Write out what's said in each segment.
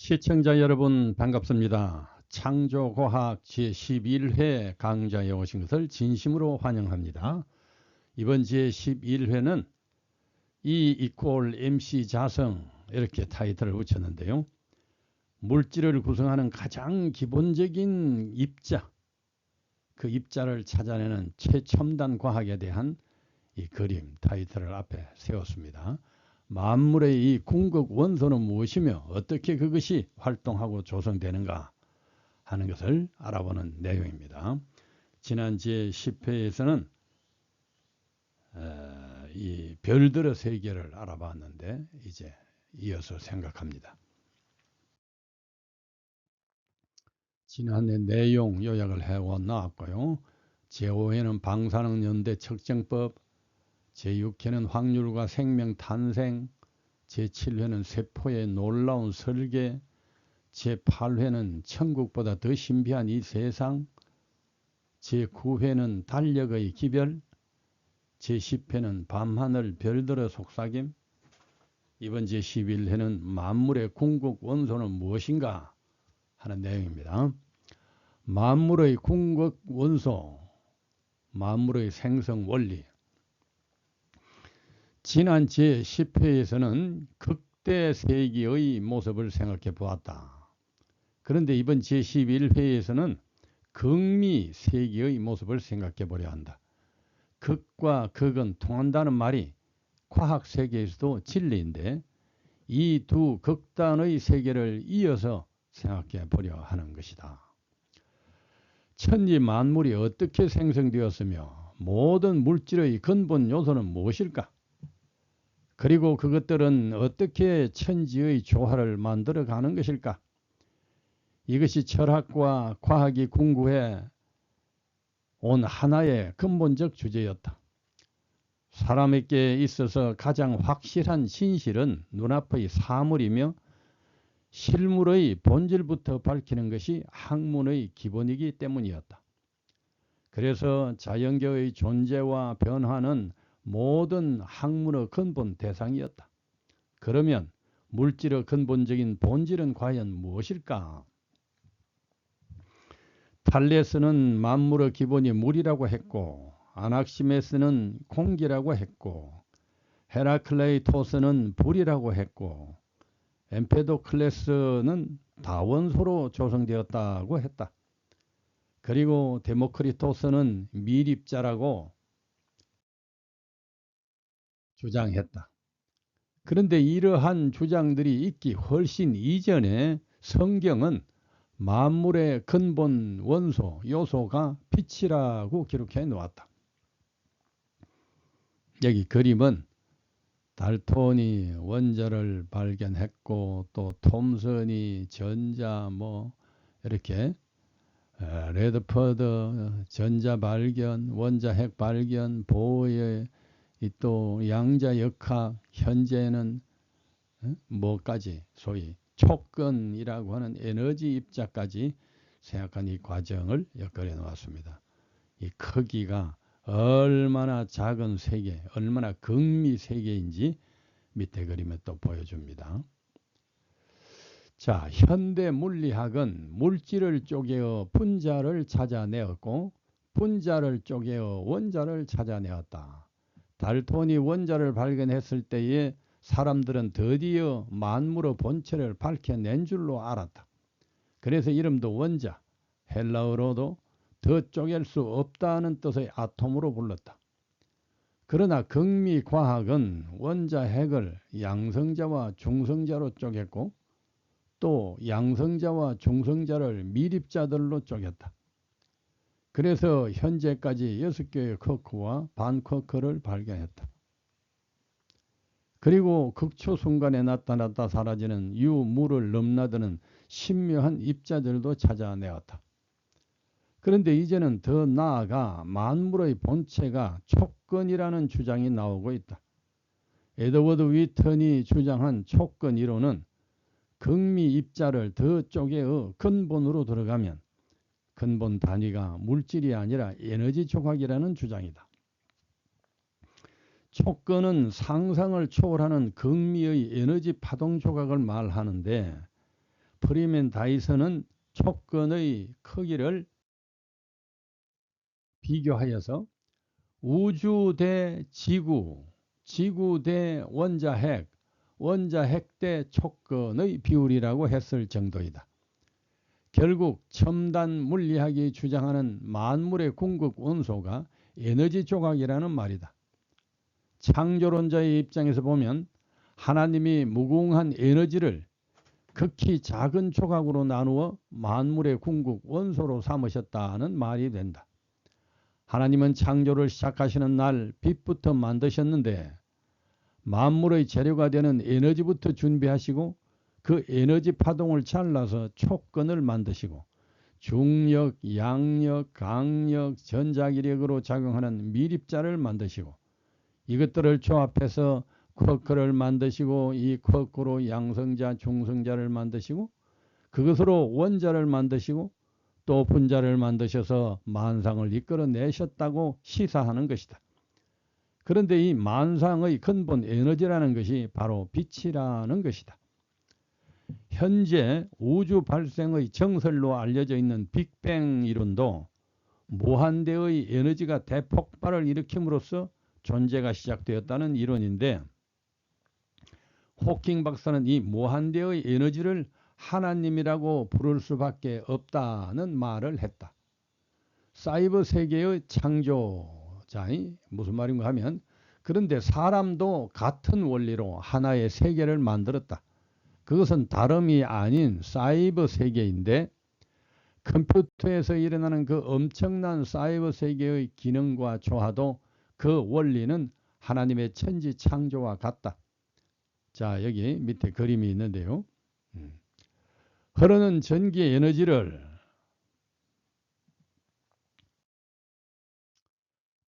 시청자 여러분 반갑습니다. 창조과학 제11회 강좌에 오신 것을 진심으로 환영합니다. 이번 제11회는 E=mc 자성 이렇게 타이틀을 붙였는데요. 물질을 구성하는 가장 기본적인 입자, 그 입자를 찾아내는 최첨단 과학에 대한 이 그림 타이틀을 앞에 세웠습니다. 만물의 이 궁극 원소는 무엇이며 어떻게 그것이 활동하고 조성되는가 하는 것을 알아보는 내용입니다. 지난 제10회에서는 이 별들의 세계를 알아봤는데 이제 이어서 생각합니다. 지난해 내용 요약을 해왔나왔고요. 제5회는 방사능 연대 측정법, 제6회는 확률과 생명 탄생, 제7회는 세포의 놀라운 설계, 제8회는 천국보다 더 신비한 이 세상, 제9회는 달력의 기별, 제10회는 밤하늘 별들의 속삭임, 이번 제11회는 만물의 궁극 원소는 무엇인가 하는 내용입니다. 만물의 궁극 원소, 만물의 생성 원리. 지난 제10회에서는 극대 세기의 모습을 생각해 보았다. 그런데 이번 제11회에서는 극미 세기의 모습을 생각해 보려 한다. 극과 극은 통한다는 말이 과학 세계에서도 진리인데 이 두 극단의 세계를 이어서 생각해 보려 하는 것이다. 천지 만물이 어떻게 생성되었으며 모든 물질의 근본 요소는 무엇일까? 그리고 그것들은 어떻게 천지의 조화를 만들어 가는 것일까? 이것이 철학과 과학이 궁구해 온 하나의 근본적 주제였다. 사람에게 있어서 가장 확실한 진실은 눈앞의 사물이며 실물의 본질부터 밝히는 것이 학문의 기본이기 때문이었다. 그래서 자연계의 존재와 변화는 모든 학문의 근본 대상이었다. 그러면 물질의 근본적인 본질은 과연 무엇일까? 탈레스는 만물의 기본이 물이라고 했고 아낙시메스는 공기라고 했고 헤라클레이토스는 불이라고 했고 엠페도클레스는 다원소로 조성되었다고 했다. 그리고 데모크리토스는 밀입자라고 주장했다. 그런데 이러한 주장들이 있기 훨씬 이전에 성경은 만물의 근본 원소, 요소가 빛이라고 기록해 놓았다. 여기 그림은 달톤이 원자를 발견했고 또 톰슨이 전자 이렇게 레드퍼드 전자 발견, 원자핵 발견, 보의 또 양자역학, 현재는 뭐까지 소위 촉근이라고 하는 에너지 입자까지 생각한 이 과정을 엮어내 놓았습니다. 이 크기가 얼마나 작은 세계, 얼마나 극미 세계인지 밑에 그림에 또 보여줍니다. 자, 현대 물리학은 물질을 쪼개어 분자를 찾아내었고 분자를 쪼개어 원자를 찾아내었다. 달톤이 원자를 발견했을 때에 사람들은 드디어 만물의 본체를 밝혀낸 줄로 알았다. 그래서 이름도 원자, 헬라어로도 더 쪼갤 수 없다는 뜻의 아톰으로 불렀다. 그러나 극미과학은 원자핵을 양성자와 중성자로 쪼갰고 또 양성자와 중성자를 밀입자들로 쪼갰다. 그래서 현재까지 6개의 쿼크와 반쿼크를 발견했다. 그리고 극초 순간에 나타났다 사라지는 유물을 넘나드는 신묘한 입자들도 찾아내었다. 그런데 이제는 더 나아가 만물의 본체가 촉근이라는 주장이 나오고 있다. 에드워드 위턴이 주장한 촉근 이론은 극미 입자를 더 쪼개어 근본으로 들어가면 근본 단위가 물질이 아니라 에너지 조각이라는 주장이다. 촉근은 상상을 초월하는 극미의 에너지 파동 조각을 말하는데 프리맨 다이슨은 촉근의 크기를 비교하여서 우주 대 지구, 지구 대 원자핵, 원자핵 대 촉근의 비율이라고 했을 정도이다. 결국 첨단 물리학이 주장하는 만물의 궁극 원소가 에너지 조각이라는 말이다. 창조론자의 입장에서 보면 하나님이 무궁한 에너지를 극히 작은 조각으로 나누어 만물의 궁극 원소로 삼으셨다는 말이 된다. 하나님은 창조를 시작하시는 날 빛부터 만드셨는데 만물의 재료가 되는 에너지부터 준비하시고 그 에너지 파동을 잘라서 촉근을 만드시고 중력, 양력, 강력, 전자기력으로 작용하는 미립자를 만드시고 이것들을 조합해서 쿼크를 만드시고 이 쿼크로 양성자, 중성자를 만드시고 그것으로 원자를 만드시고 또 분자를 만드셔서 만상을 이끌어내셨다고 시사하는 것이다. 그런데 이 만상의 근본 에너지라는 것이 바로 빛이라는 것이다. 현재 우주 발생의 정설로 알려져 있는 빅뱅 이론도 무한대의 에너지가 대폭발을 일으킴으로써 존재가 시작되었다는 이론인데 호킹 박사는 이 무한대의 에너지를 하나님이라고 부를 수밖에 없다는 말을 했다. 사이버 세계의 창조자이 무슨 말인가 하면 그런데 사람도 같은 원리로 하나의 세계를 만들었다. 그것은 다름이 아닌 사이버 세계인데 컴퓨터에서 일어나는 그 엄청난 사이버 세계의 기능과 조화도 그 원리는 하나님의 천지 창조와 같다. 자, 여기 밑에 그림이 있는데요. 흐르는 전기 에너지를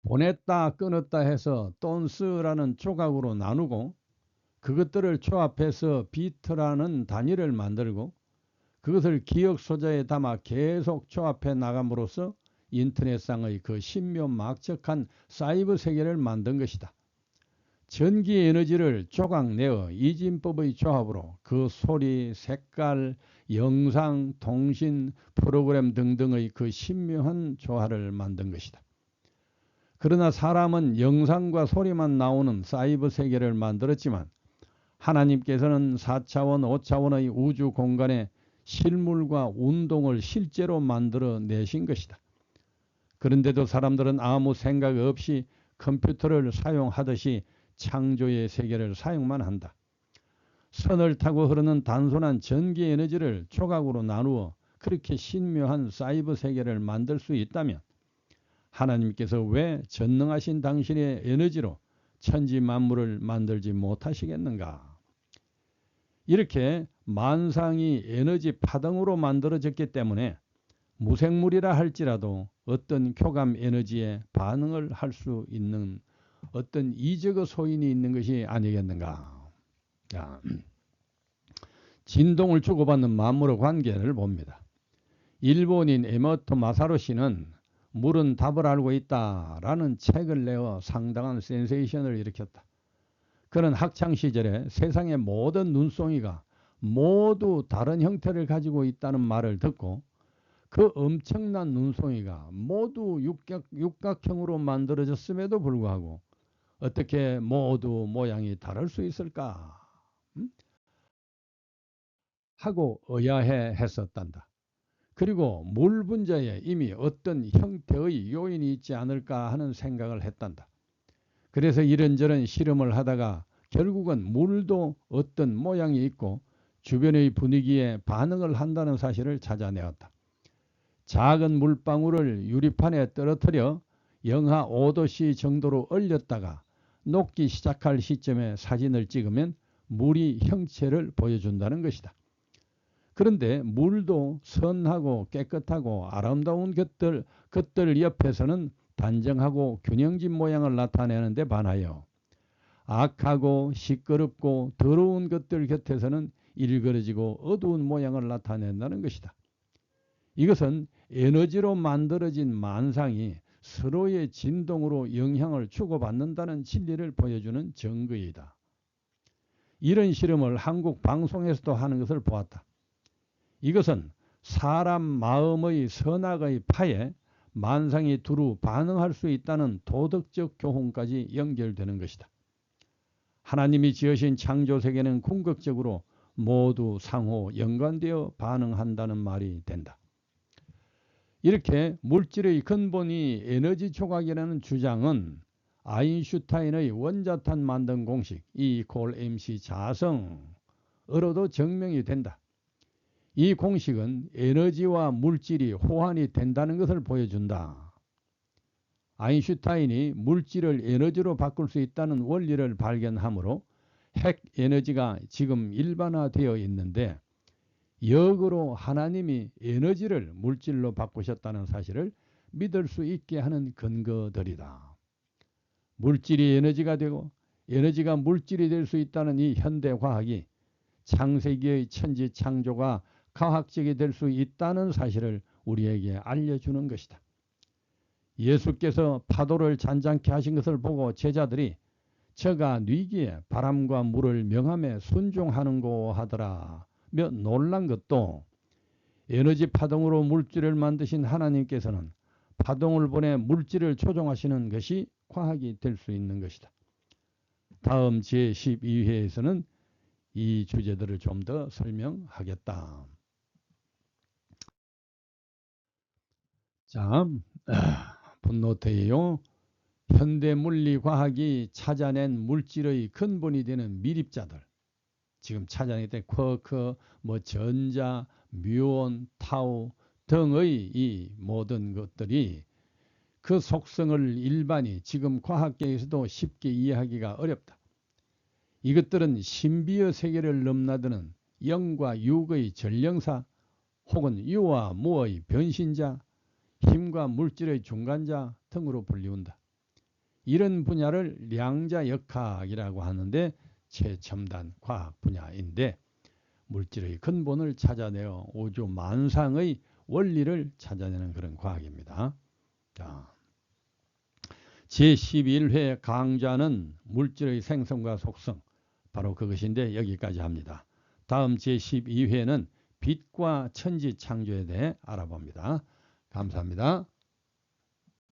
보냈다 끊었다 해서 톤스라는 조각으로 나누고 그것들을 조합해서 비트라는 단위를 만들고 그것을 기억 소자에 담아 계속 조합해 나감으로써 인터넷상의 그 신묘막측한 사이버 세계를 만든 것이다. 전기 에너지를 조각내어 이진법의 조합으로 그 소리, 색깔, 영상, 통신, 프로그램 등등의 그 신묘한 조화를 만든 것이다. 그러나 사람은 영상과 소리만 나오는 사이버 세계를 만들었지만 하나님께서는 4차원, 5차원의 우주 공간에 실물과 운동을 실제로 만들어 내신 것이다. 그런데도 사람들은 아무 생각 없이 컴퓨터를 사용하듯이 창조의 세계를 사용만 한다. 선을 타고 흐르는 단순한 전기 에너지를 조각으로 나누어 그렇게 신묘한 사이버 세계를 만들 수 있다면 하나님께서 왜 전능하신 당신의 에너지로 천지 만물을 만들지 못하시겠는가? 이렇게 만상이 에너지 파동으로 만들어졌기 때문에 무생물이라 할지라도 어떤 교감 에너지에 반응을 할 수 있는 어떤 이적의 소인이 있는 것이 아니겠는가. 자, 진동을 주고받는 만물의 관계를 봅니다. 일본인 에모토 마사로 씨는 물은 답을 알고 있다라는 책을 내어 상당한 센세이션을 일으켰다. 그는 학창시절에 세상의 모든 눈송이가 모두 다른 형태를 가지고 있다는 말을 듣고 그 엄청난 눈송이가 모두 육각형으로 만들어졌음에도 불구하고 어떻게 모두 모양이 다를 수 있을까? 하고 의아해 했었단다. 그리고 물 분자에 이미 어떤 형태의 요인이 있지 않을까 하는 생각을 했단다. 그래서 이런저런 실험을 하다가 결국은 물도 어떤 모양이 있고 주변의 분위기에 반응을 한다는 사실을 찾아내었다. 작은 물방울을 유리판에 떨어뜨려 영하 5도씨 정도로 얼렸다가 녹기 시작할 시점에 사진을 찍으면 물이 형체를 보여준다는 것이다. 그런데 물도 선하고 깨끗하고 아름다운 것들 옆에서는 단정하고 균형진 모양을 나타내는 데 반하여 악하고 시끄럽고 더러운 것들 곁에서는 일그러지고 어두운 모양을 나타낸다는 것이다. 이것은 에너지로 만들어진 만상이 서로의 진동으로 영향을 주고받는다는 진리를 보여주는 증거이다. 이런 실험을 한국 방송에서도 하는 것을 보았다. 이것은 사람 마음의 선악의 파에 만상이 두루 반응할 수 있다는 도덕적 교훈까지 연결되는 것이다. 하나님이 지으신 창조세계는 궁극적으로 모두 상호 연관되어 반응한다는 말이 된다. 이렇게 물질의 근본이 에너지 조각이라는 주장은 아인슈타인의 원자탄 만든 공식 E=mc 자성으로도 증명이 된다. 이 공식은 에너지와 물질이 호환이 된다는 것을 보여준다. 아인슈타인이 물질을 에너지로 바꿀 수 있다는 원리를 발견하므로 핵 에너지가 지금 일반화되어 있는데, 역으로 하나님이 에너지를 물질로 바꾸셨다는 사실을 믿을 수 있게 하는 근거들이다. 물질이 에너지가 되고 에너지가 물질이 될 수 있다는 이 현대과학이 창세기의 천지 창조가 과학적이 될 수 있다는 사실을 우리에게 알려주는 것이다. 예수께서 파도를 잔잔케 하신 것을 보고 제자들이 저가 뉘기에 바람과 물을 명함에 순종하는고 하더라 며 놀란 것도, 에너지 파동으로 물질을 만드신 하나님께서는 파동을 보내 물질을 조종하시는 것이 과학이 될 수 있는 것이다. 다음 제12회에서는 이 주제들을 좀 더 설명하겠다. 자, 분노트예요. 현대 물리과학이 찾아낸 물질의 근본이 되는 미립자들, 지금 찾아냈던 쿼크, 전자, 뮤온, 타우 등의 이 모든 것들이 그 속성을 일반이 지금 과학계에서도 쉽게 이해하기가 어렵다. 이것들은 신비의 세계를 넘나드는 영과 육의 전령사 혹은 유와 무의 변신자, 힘과 물질의 중간자 등으로 불리운다. 이런 분야를 량자역학이라고 하는데 최첨단 과학 분야인데, 물질의 근본을 찾아내어 우주 만상의 원리를 찾아내는 그런 과학입니다. 자, 제11회 강좌는 물질의 생성과 속성, 바로 그것인데 여기까지 합니다. 다음 제12회는 빛과 천지 창조에 대해 알아봅니다. 감사합니다.